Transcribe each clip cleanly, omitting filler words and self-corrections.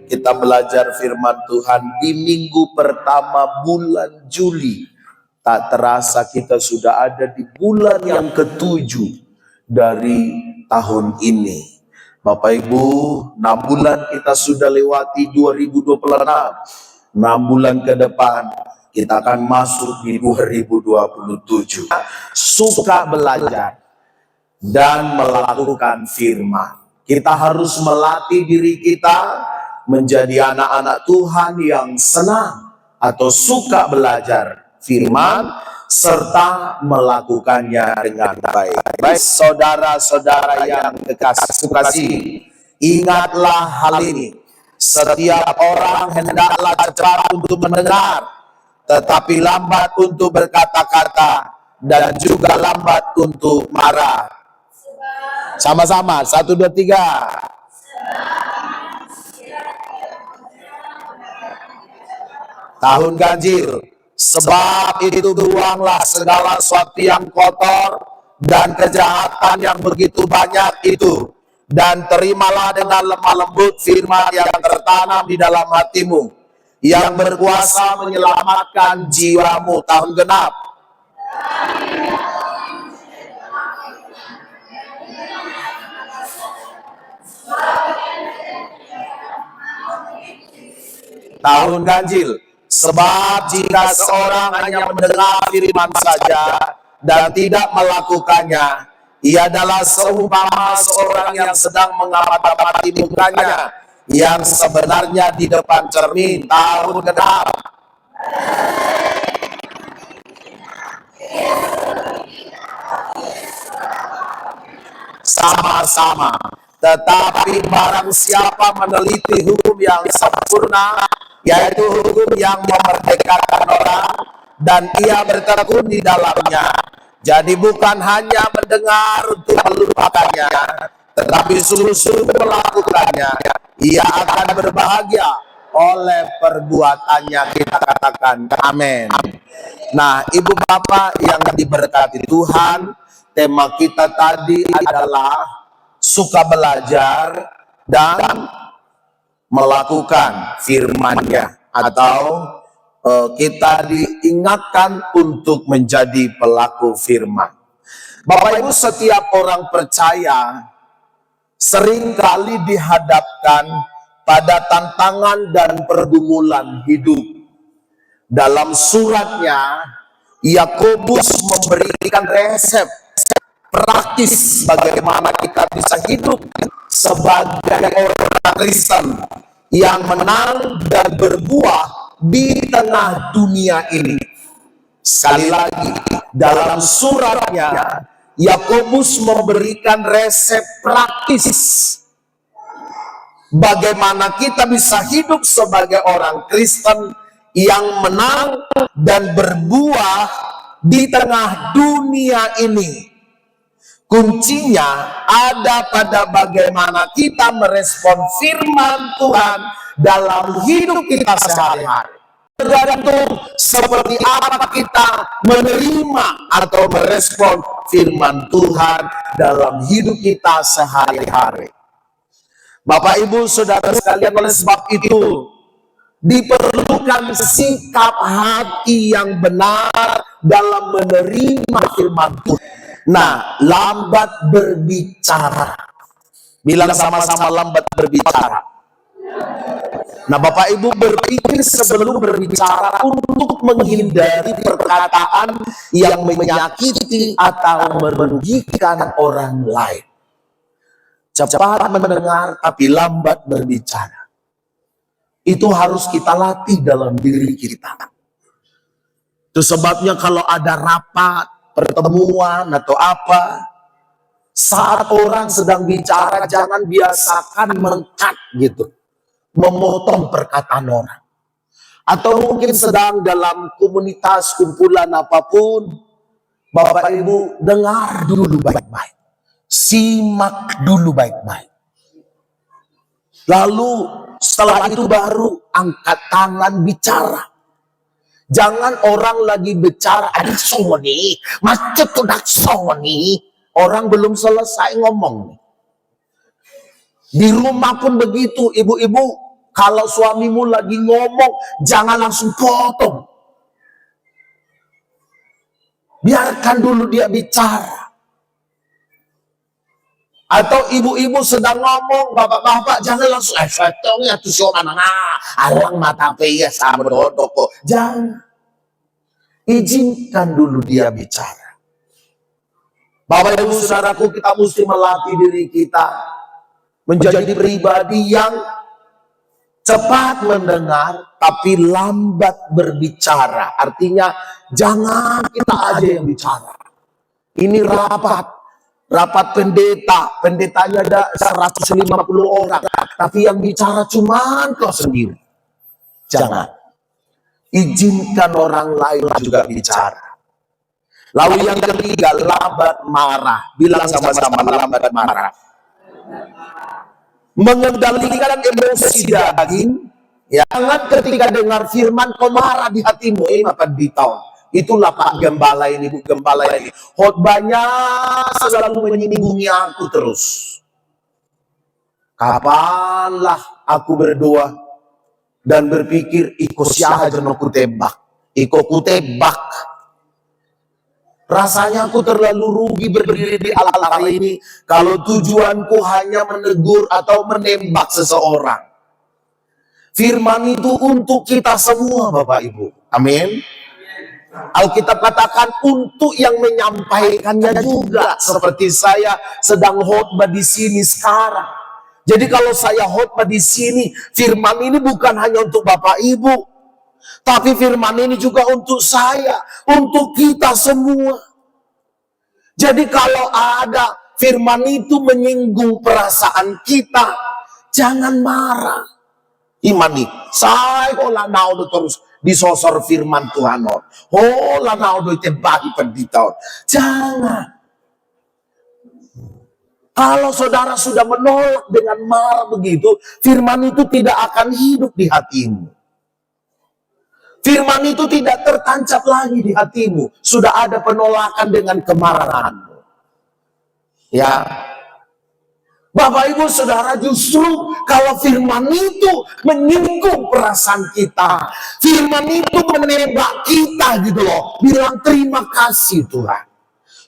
kita belajar firman Tuhan di minggu pertama bulan Juli. Tak terasa kita sudah ada di bulan yang ketujuh dari tahun ini. Bapak Ibu, 6 bulan kita sudah lewati 2026. 6 bulan ke depan kita akan masuk di 2027. Suka belajar dan melakukan firman. Kita harus melatih diri kita menjadi anak-anak Tuhan yang senang atau suka belajar firman serta melakukannya dengan baik. Baik saudara-saudara yang kekasih, ingatlah hal ini. Setiap orang hendaklah cepat untuk mendengar, tetapi lambat untuk berkata-kata, dan juga lambat untuk marah. Sama-sama, 1, 2, 3. Tahun ganjil, sebab itu buanglah segala sesuatu yang kotor dan kejahatan yang begitu banyak itu, dan terimalah dengan lemah lembut firman yang tertanam di dalam hatimu, yang berkuasa menyelamatkan jiwamu. Tahun genap, tahun ganjil, sebab jika seorang hanya mendengar firman saja dan tidak melakukannya, ia adalah seumpama seorang yang sedang mengamati mukanya yang sebenarnya di depan cermin. Tahun genap, sama-sama. Tetapi barang siapa meneliti hukum yang sempurna, yaitu hukum yang memerdekakan orang, dan ia bertekun di dalamnya, jadi bukan hanya mendengar untuk melupakannya, tetapi sungguh-sungguh melakukannya, ia akan berbahagia oleh perbuatannya. Kita katakan amin. Nah, ibu bapak yang diberkati Tuhan, tema kita tadi adalah suka belajar dan melakukan firman-Nya, atau kita diingatkan untuk menjadi pelaku firman. Bapak Ibu, setiap orang percaya seringkali dihadapkan pada tantangan dan pergumulan hidup. Dalam suratnya, Yakobus memberikan resep praktis bagaimana kita bisa hidup sebagai orang Kristen yang menang dan berbuah di tengah dunia ini. Sekali lagi, dalam suratnya Yakobus memberikan resep praktis bagaimana kita bisa hidup sebagai orang Kristen yang menang dan berbuah di tengah dunia ini. Kuncinya ada pada bagaimana kita merespon firman Tuhan dalam hidup kita sehari-hari. Tergantung seperti apa kita menerima atau merespon firman Tuhan dalam hidup kita sehari-hari. Bapak Ibu Saudara sekalian, oleh sebab itu diperlukan sikap hati yang benar dalam menerima firman Tuhan. Nah, lambat berbicara. Bilang sama-sama, lambat berbicara. Nah, Bapak Ibu berpikir sebelum berbicara untuk menghindari perkataan yang menyakiti atau merugikan orang lain. Cepat mendengar tapi lambat berbicara. Itu harus kita latih dalam diri kita. Itu sebabnya kalau ada rapat, pertemuan atau apa, saat orang sedang bicara jangan biasakan mengkat gitu, memotong perkataan orang. Atau mungkin sedang dalam komunitas, kumpulan apapun, Bapak Ibu dengar dulu baik-baik, simak dulu baik-baik. Lalu setelah itu baru angkat tangan bicara. Jangan orang lagi bicara, ada soni, macet tuh dak soni. Orang belum selesai ngomong. Di rumah pun begitu, ibu-ibu. Kalau suamimu lagi ngomong, jangan langsung potong. Biarkan dulu dia bicara. Atau ibu-ibu sedang ngomong, bapak-bapak jangan langsung ya tuh siapa alang mata ya sama dodok. Jangan. Izinkan dulu dia bicara. Bapak Ibu Saudaraku, kita mesti melatih diri kita menjadi pribadi yang cepat mendengar tapi lambat berbicara. Artinya jangan kita aja yang bicara. Ini rapat pendetanya ada 150 orang, tapi yang bicara cuma kau sendiri. Jangan. Izinkan orang lain juga bicara. Lalu yang ketiga, lambat marah. Bilang sama-sama, lambat marah. Mengendalikan emosi daging. Ya, jangan ketika dengar firman kau marah di hatimu. Makan ditau. Itulah Pak Gembala ini, Bu Gembala ini. Khotbahnya selalu menyinggungi aku terus. Kapanlah aku berdoa dan berpikir iko siapa jono ku tebak. Iko ku tebak. Rasanya aku terlalu rugi berdiri di altar ini kalau tujuanku hanya menegur atau menembak seseorang. Firman itu untuk kita semua, Bapak Ibu. Amin. Alkitab katakan untuk yang menyampaikannya juga. Seperti saya sedang khotbah di sini sekarang. Jadi kalau saya khotbah di sini, firman ini bukan hanya untuk Bapak Ibu, tapi firman ini juga untuk saya, untuk kita semua. Jadi kalau ada firman itu menyinggung perasaan kita, jangan marah. Imani, saya olah naudo terus disosor firman Tuhan. Olah naudo tebagi pendita. Jangan. Kalau saudara sudah menolak dengan marah begitu, firman itu tidak akan hidup di hatimu. Firman itu tidak tertancap lagi di hatimu. Sudah ada penolakan dengan kemarahanmu. Ya, Bapak Ibu Saudara, justru kalau firman itu menyinggung perasaan kita, firman itu menembak kita gitu loh. Bilang terima kasih Tuhan.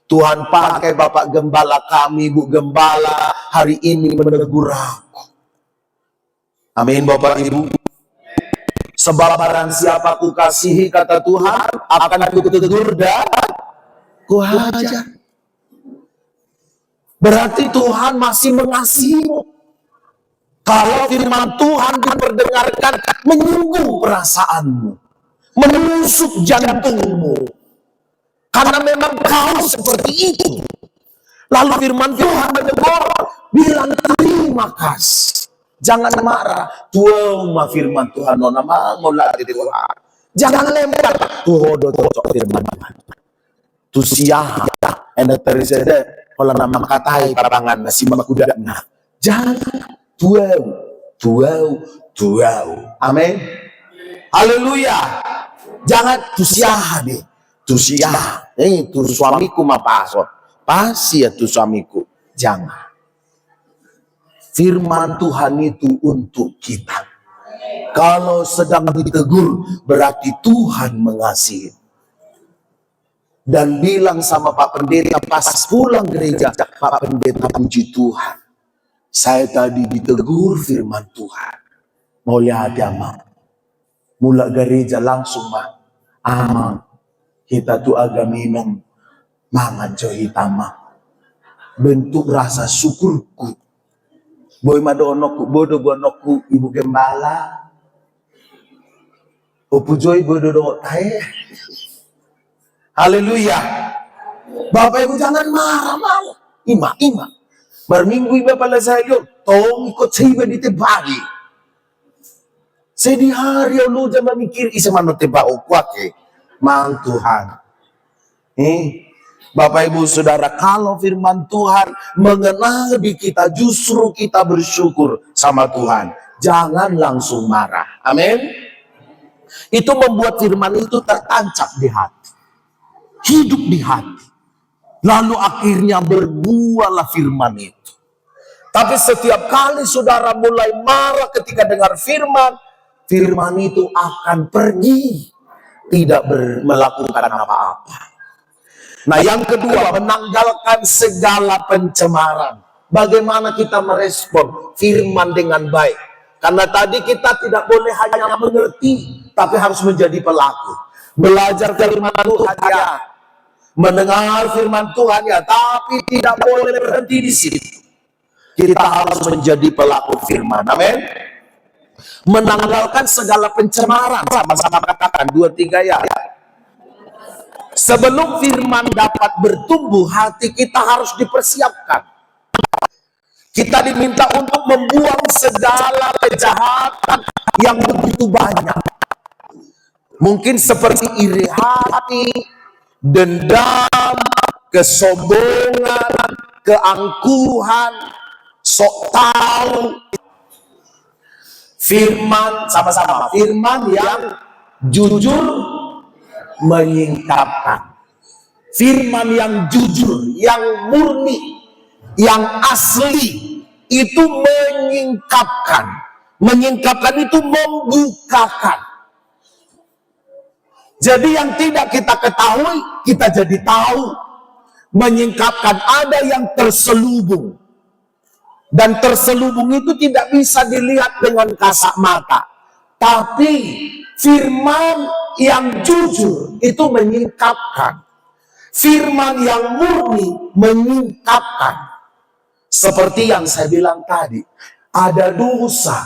Tuhan pakai Bapak Gembala kami, Bu Gembala hari ini menegur aku. Amin Bapak Ibu. Sebab barang siapa ku kasihi, kata Tuhan, akan aku tegur dan ku hajar. Berarti Tuhan masih mengasihimu. Kalau firman Tuhan diperdengarkan menyinggung perasaanmu, menusuk jantungmu, karena memang kau seperti itu. Lalu firman Tuhan menegur, bilang terima kasih. Jangan marah. Tuh firman Tuhan nona mangolah di Tuhan. Jangan lempar. Tuh do cocok firman Tuhan. Tu siah enak terisede kalau nama katai parangan nasi makudana. Jangan tuau. Amin. Haleluya. Jangan tu siah deh. Tu siah. Tu suamiku mah pasot. Pasti ya tu suamiku. Jangan. Firman Tuhan itu untuk kita. Kalau sedang ditegur, berarti Tuhan mengasihi. Dan bilang sama Pak Pendeta pas pulang gereja, Pak Pendeta puji Tuhan. Saya tadi ditegur firman Tuhan. Mau lihat ya, Ma. Mula gereja langsung, Ma. Amang. Kita tuh agak minum. Mangan cohitama. Bentuk rasa syukurku. Boy madonokku, bodo bonokku, Ibu Gembala. Opujoi bodo dotai. Haleluya. Bapak Ibu jangan marah-marah. Ima. Berminggu iba pala saya tong ikut saya di tebagi. Saya di hari lu jangan mikir isa mano tebak kuake. Mang Tuhan. Bapak Ibu Saudara, kalau firman Tuhan mengena di kita, justru kita bersyukur sama Tuhan. Jangan langsung marah. Amin. Itu membuat firman itu tertancap di hati. Hidup di hati. Lalu akhirnya berbuahlah firman itu. Tapi setiap kali saudara mulai marah ketika dengar firman, firman itu akan pergi, tidak melakukan apa-apa. Nah, yang kedua, menanggalkan segala pencemaran. Bagaimana kita merespon firman dengan baik? Karena tadi kita tidak boleh hanya mengerti, tapi harus menjadi pelaku. Belajar firman Tuhan ya, mendengar firman Tuhan ya, tapi tidak boleh berhenti di situ. Kita harus menjadi pelaku firman. Amin. Menanggalkan segala pencemaran. Sama-sama katakan 2-3 ya. Sebelum firman dapat bertumbuh, hati kita harus dipersiapkan. Kita diminta untuk membuang segala kejahatan yang begitu banyak. Mungkin seperti iri hati, dendam, kesombongan, keangkuhan, sok tahu. Firman, sama-sama, firman yang jujur menyingkapkan. Firman yang jujur, yang murni, yang asli, itu menyingkapkan. Menyingkapkan itu membukakan. Jadi yang tidak kita ketahui, kita jadi tahu. Menyingkapkan, ada yang terselubung. Dan terselubung itu tidak bisa dilihat dengan kasat mata. Tapi firman yang jujur itu menyingkapkan. Firman yang murni menyingkapkan. Seperti yang saya bilang tadi, ada dosa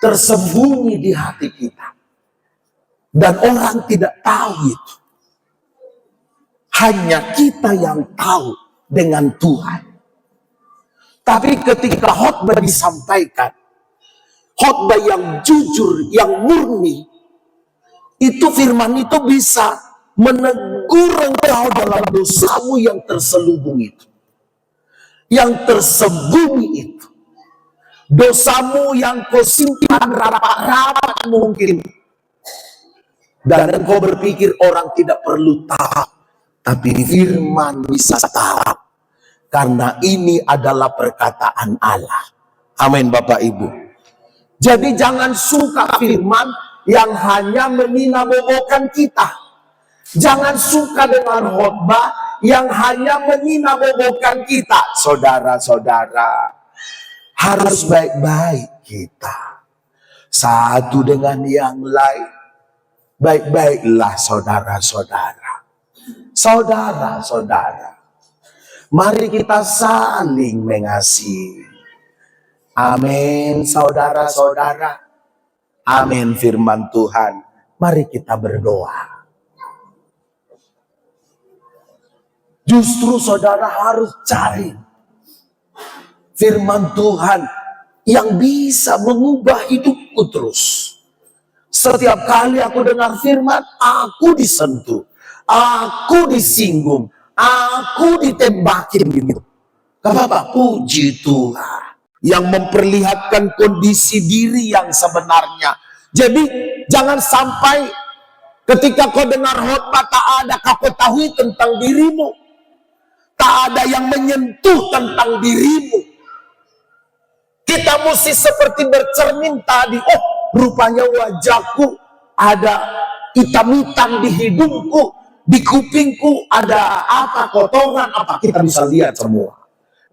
tersembunyi di hati kita. Dan orang tidak tahu itu. Hanya kita yang tahu dengan Tuhan. Tapi ketika khotbah disampaikan, khotbah yang jujur, yang murni, itu firman itu bisa menegur engkau dalam dosamu yang terselubung itu. Yang tersembunyi itu. Dosamu yang kau simpan rapat-rapat mungkin. Dan engkau berpikir orang tidak perlu tahu. Tapi firman bisa tahu. Karena ini adalah perkataan Allah. Amin Bapak Ibu. Jadi jangan suka firman yang hanya meninabobokan kita. Jangan suka dengan khotbah yang hanya meninabobokan kita. Saudara-saudara, harus baik-baik kita. Satu dengan yang lain. Baik-baiklah saudara-saudara. Saudara-saudara. Mari kita saling mengasihi. Amin, saudara-saudara. Amin, firman Tuhan. Mari kita berdoa. Justru saudara harus cari firman Tuhan yang bisa mengubah hidupku terus. Setiap kali aku dengar firman, aku disentuh, aku disinggung, aku ditembakin gitu. Kenapa? Puji Tuhan yang memperlihatkan kondisi diri yang sebenarnya. Jadi jangan sampai ketika kau dengar khotbah tak ada kau ketahui tentang dirimu, tak ada yang menyentuh tentang dirimu. Kita mesti seperti bercermin tadi. Oh, rupanya wajahku ada hitam-hitam di hidungku. Di kupingku ada apa, kotoran apa, kita bisa lihat semua.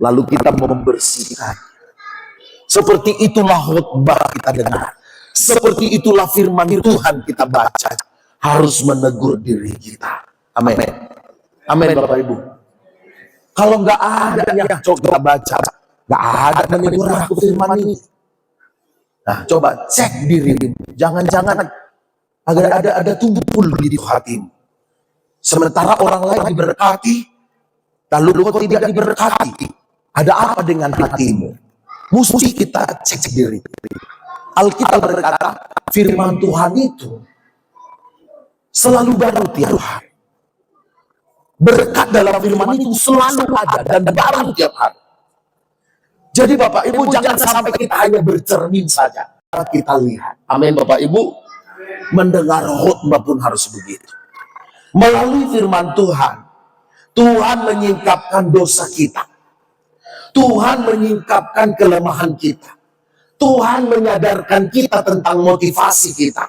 Lalu kita membersihkan. Seperti itulah khotbah kita dengar. Seperti itulah firman Tuhan kita baca. Harus menegur diri kita. Amin. Amin Bapak Ibu. Kalau nggak ada yang coba baca, nggak ada menegur aku firman ini. Nah, coba cek diri. Jangan-jangan ada tumpul di hatimu. Sementara orang lain diberkati, lalu kau tidak diberkati. Ada apa dengan hatimu? Mesti kita cek diri. Alkitab berkata, firman Tuhan itu selalu baru tiap hari. Berkat dalam firman itu selalu ada dan baru tiap hari. Jadi Bapak Ibu jangan sampai kita hanya bercermin saja. Kita lihat. Amin Bapak Ibu. Mendengar khotbah pun harus begitu. Melalui firman Tuhan, Tuhan menyingkapkan dosa kita. Tuhan menyingkapkan kelemahan kita. Tuhan menyadarkan kita tentang motivasi kita.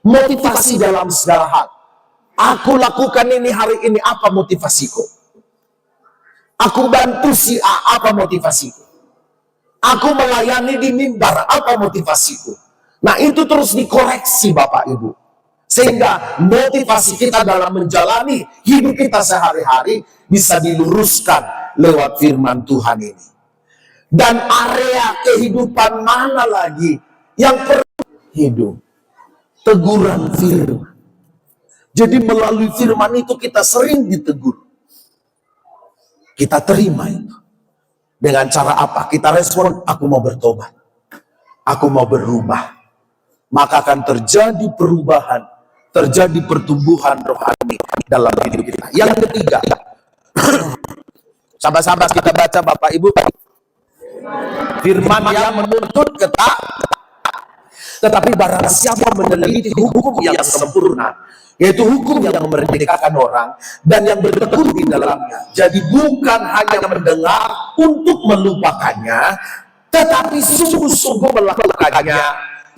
Motivasi dalam segala hal. Aku lakukan ini hari ini, apa motivasiku? Aku bantu si A, apa motivasiku? Aku melayani di mimbar, apa motivasiku? Nah, itu terus dikoreksi Bapak Ibu. Sehingga motivasi kita dalam menjalani hidup kita sehari-hari bisa diluruskan lewat firman Tuhan ini. Dan area kehidupan mana lagi yang perlu hidup? Teguran firman. Jadi melalui firman itu kita sering ditegur. Kita terima itu. Dengan cara apa? Kita respon, aku mau bertobat. Aku mau berubah. Maka akan terjadi perubahan, terjadi pertumbuhan rohani dalam hidup kita. Yang ketiga, sahabat-sahabat kita baca Bapak Ibu, firman yang menuntut ketaatan. Tetapi barang siapa meneliti hukum yang sempurna, yaitu hukum yang memerdekakan orang dan yang bertekun di dalamnya. Jadi bukan hanya mendengar untuk melupakannya, tetapi sungguh-sungguh melakukannya,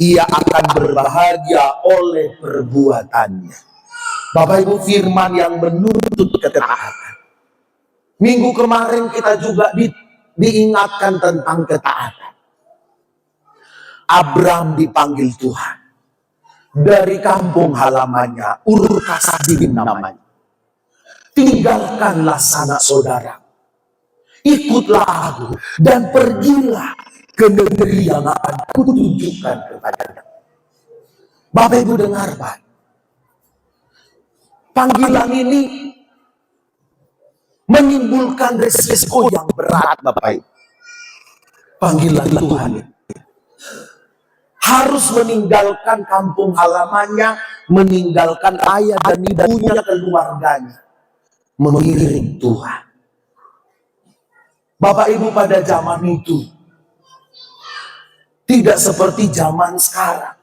ia akan berbahagia oleh perbuatannya. Bapak Ibu, firman yang menuntut ketaatan. Minggu kemarin kita juga diingatkan tentang ketaatan. Abram dipanggil Tuhan dari kampung halamannya, Ur Kasdim namanya. Tinggalkanlah sanak saudara, ikutlah aku dan pergilah ke negeri yang akan kutunjukkan kepadamu. Bapak Ibu dengar Pak, panggilan ini menimbulkan resiko yang berat Bapak Ibu. Panggilan Tuhan ini harus meninggalkan kampung halamannya, meninggalkan ayah dan ibunya, keluarganya, mengiring Tuhan. Bapak Ibu, pada zaman itu tidak seperti zaman sekarang.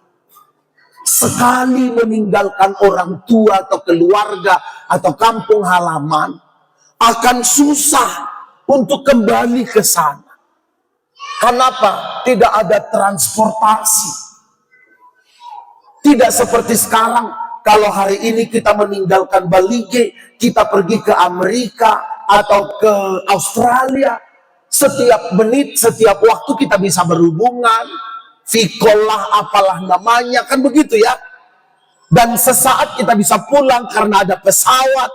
Sekali meninggalkan orang tua atau keluarga atau kampung halaman, akan susah untuk kembali ke sana. Kenapa? Tidak ada transportasi. Tidak seperti sekarang. Kalau hari ini kita meninggalkan Balige, kita pergi ke Amerika atau ke Australia, setiap menit, setiap waktu kita bisa berhubungan, Vicol lah, apalah namanya, kan begitu ya. Dan sesaat kita bisa pulang karena ada pesawat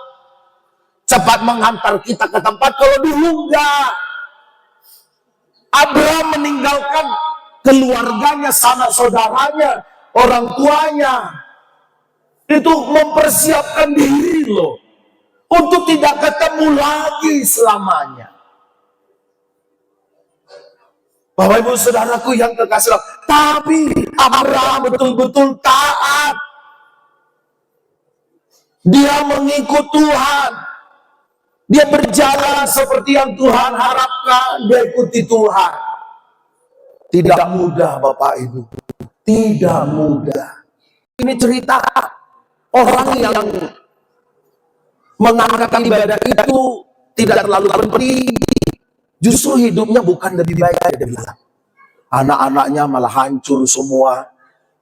cepat menghantar kita ke tempat. Kalau dulu enggak. Abraham meninggalkan keluarganya, sanak saudaranya, orang tuanya. Itu mempersiapkan diri loh, untuk tidak ketemu lagi selamanya. Bapak Ibu Saudaraku yang kekasih Allah, tapi Abraham betul-betul taat. Dia mengikut Tuhan. Dia berjalan seperti yang Tuhan harapkan. Dia ikuti Tuhan. Tidak mudah Bapak Ibu. Tidak mudah. Ini cerita orang yang menganggap ibadah itu tidak terlalu penting. Justru hidupnya bukan lebih baik. Dia bilang, anak-anaknya malah hancur semua.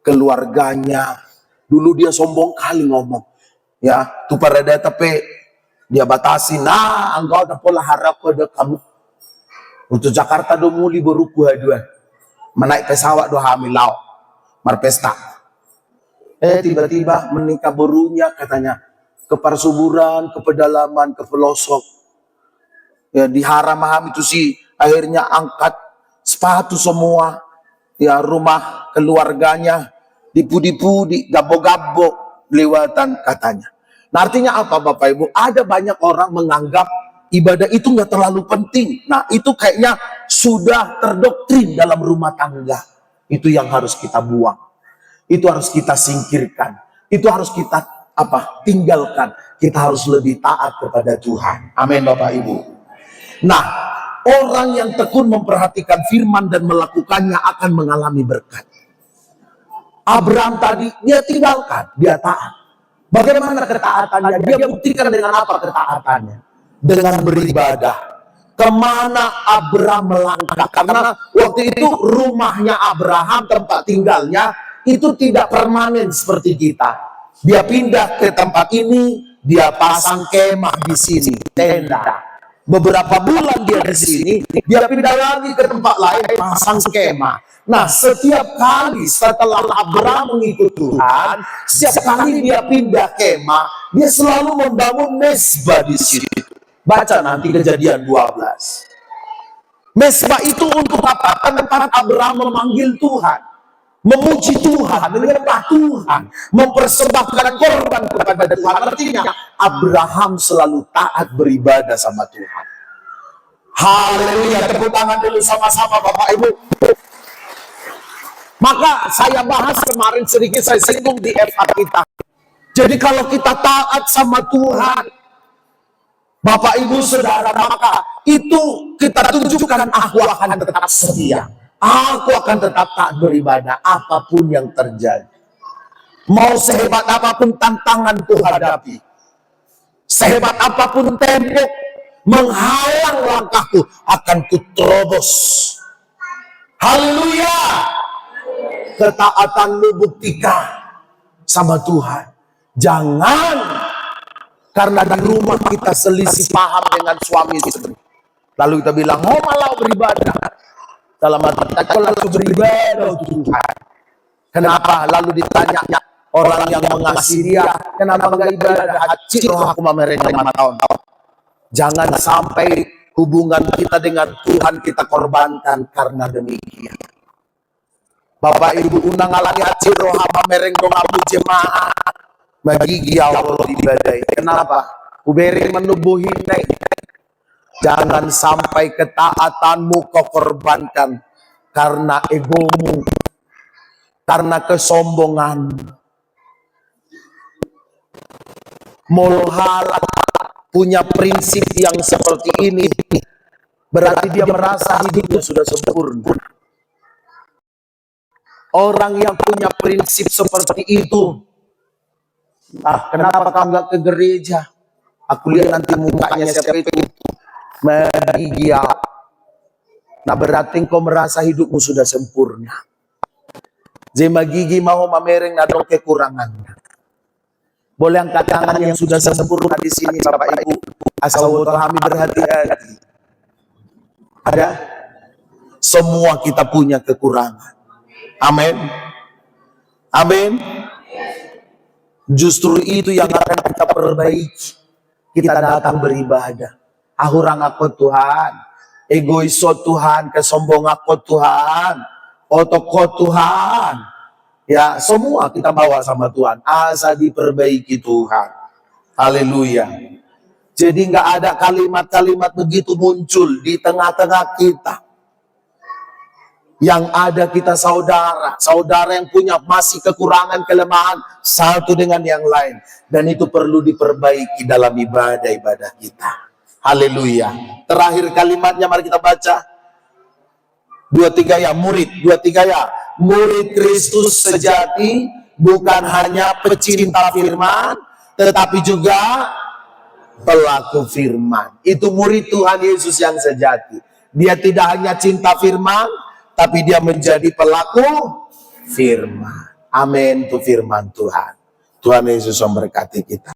Keluarganya. Dulu dia sombong kali ngomong. Ya, tu pada tapi dia batasi, nah engkau tak pola harap pada kamu. Untuk Jakarta do muli beruku haduan. Menaik pesawat do hamilau. Marpesta. Tiba-tiba menikah berunya katanya. Ke Parsuburan, ke pedalaman, ke pelosok. Ya di Haram itu sih akhirnya angkat sepatu semua. Ya rumah keluarganya. Dipu-dipu, digabok-gabok lewatan katanya. Nah artinya apa Bapak Ibu? Ada banyak orang menganggap ibadah itu nggak terlalu penting. Nah itu kayaknya sudah terdoktrin dalam rumah tangga. Itu yang harus kita buang. Itu harus kita singkirkan. Itu harus kita tinggalkan. Kita harus lebih taat kepada Tuhan. Amin Bapak Ibu. Nah orang yang tekun memperhatikan firman dan melakukannya akan mengalami berkat. Abraham tadi dia tinggalkan, dia taat. Bagaimana ketaatannya? Dia buktikan dengan apa ketaatannya? Dengan beribadah. kemana Abraham melangkah. Karena waktu itu rumahnya Abraham, tempat tinggalnya, itu tidak permanen seperti kita. Dia pindah ke tempat ini, dia pasang kemah di sini, tenda. Beberapa bulan dia di sini, dia pindah lagi ke tempat lain, pasang kemah. Nah, setiap kali setelah Abraham mengikut Tuhan, setiap kali dia pindah kemah, dia selalu membangun mesbah di situ. Baca nanti Kejadian 12. Mesbah itu untuk apa? Tempat Abraham memanggil Tuhan, memuji Tuhan, menyembah Tuhan, mempersembahkan korban kepada Tuhan. Artinya Abraham selalu taat beribadah sama Tuhan. Haleluya, tepuk tangan dulu sama-sama Bapak Ibu. Maka saya bahas kemarin sedikit, saya singgung di FA kita. Jadi kalau kita taat sama Tuhan, Bapak Ibu Saudara, maka itu kita tunjukkan aku akan tetap setia. Aku akan tetap taat beribadah apapun yang terjadi. Mau sehebat apapun tantangan ku hadapi, sehebat apapun tembok menghalang langkahku, akan ku terobos. Haleluya. Ketaatan lu buktikan sama Tuhan. Jangan karena di rumah kita selisih paham dengan suami istri, lalu kita bilang, oh malah beribadah. Dalam hati kita, kau lalu beribadah untuk Tuhan. Kenapa? Lalu ditanya orang yang mengasihi dia, kenapa enggak ibadah? Cik roh aku mamereng 5 tahun. Jangan sampai hubungan kita dengan Tuhan kita korbankan karena demikian. Bapak Ibu undang alami haji roh mamereng dong abu jemaah bagi Allah ibadai. Kenapa? Uberi menubuhi naik. Jangan sampai ketaatanmu kau korbankan karena egomu, karena kesombongan. Mulhala punya prinsip yang seperti ini, berarti dia merasa hidupnya sudah sempurna. Orang yang punya prinsip seperti itu, kenapa kau nggak ke gereja? Aku lihat nanti mukanya siapa itu. Bahagia. Nah berarti kau merasa hidupmu sudah sempurna. Jema gigi mau mamereng nadong kekurangannya. Boleh angkat tangan yang sudah sempurna di sini Bapak Ibu. Asal kami berhati-hati. Ada? Semua kita punya kekurangan. Amin. Amin. Justru itu yang akan kita perbaiki. Kita datang beribadah. Ahurang aku Tuhan, egois Tuhan, kesombong aku Tuhan, otoko Tuhan. Ya, semua kita bawa sama Tuhan. Asa diperbaiki Tuhan. Haleluya. Jadi nggak ada kalimat-kalimat begitu muncul di tengah-tengah kita. Yang ada kita saudara yang punya masih kekurangan, kelemahan satu dengan yang lain. Dan itu perlu diperbaiki dalam ibadah-ibadah kita. Haleluya. Terakhir kalimatnya mari kita baca. 2-3 ya, murid. 2-3 ya. Murid Kristus sejati bukan hanya pecinta firman, tetapi juga pelaku firman. Itu murid Tuhan Yesus yang sejati. Dia tidak hanya cinta firman, tapi dia menjadi pelaku firman. Amin, itu firman Tuhan. Tuhan Yesus memberkati kita.